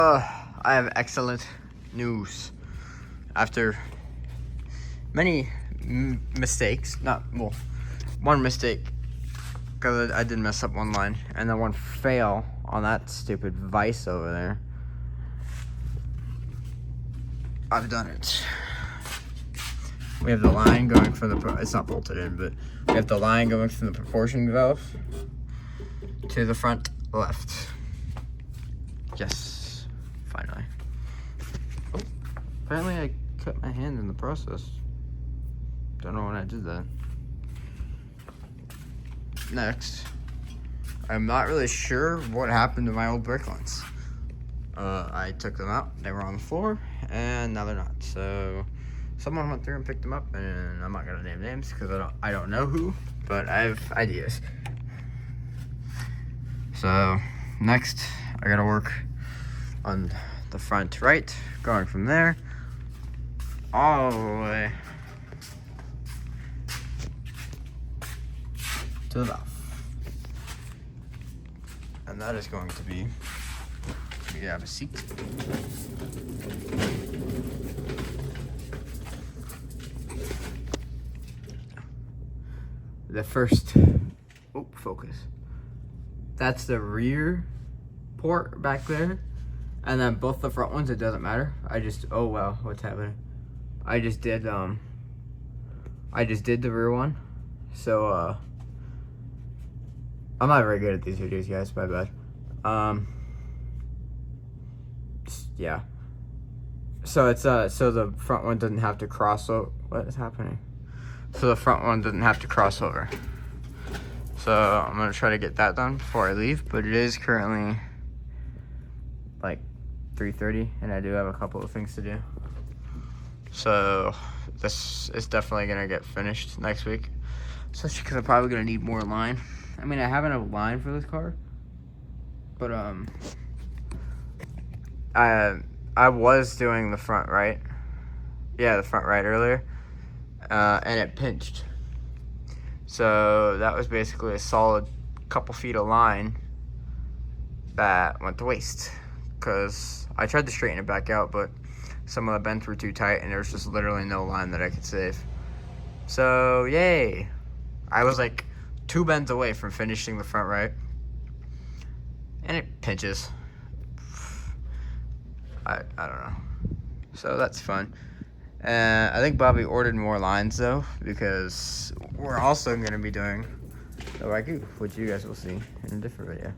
I have excellent news. After many mistakes, one mistake, because I did mess up one line, and then one fail on that stupid vise over there. I've done it. We have the line going from the, it's not bolted in, but we have the line going from the proportion valve to the front left. Yes, finally. Oh, apparently I cut my hand in the process. Don't know when I did that. Next, I'm not really sure what happened to my old brake lines. I took them out, they were on the floor, and now they're not. So someone went through and picked them up, and I'm not gonna name names because I don't know who, but I have ideas. So next, I gotta work on the front right, going from there all the way to the valve. And that is going to be, we have a seat. The first, oh, focus. That's the rear port back there. And then both the front ones, it doesn't matter. Oh wow, what's happening? I just did the rear one. So, I'm not very good at these videos, guys, my bad. Yeah. So it's, so the front one doesn't have to cross over. What is happening? So the front one doesn't have to cross over. So I'm gonna try to get that done before I leave, but it is currently like 3:30 and I do have a couple of things to do. So this is definitely gonna get finished next week, especially because I'm probably gonna need more line. I mean, I have enough line for this car, but I was doing the front right. Yeah, the front right earlier, and it pinched. So that was basically a solid couple feet of line that went to waste, because I tried to straighten it back out, but some of the bends were too tight and there was just literally no line that I could save. So yay, I was like 2 bends away from finishing the front right, and it pinches. I don't know, so that's fun. I think Bobby ordered more lines though, because we're also going to be doing the Wagyu, which you guys will see in a different video.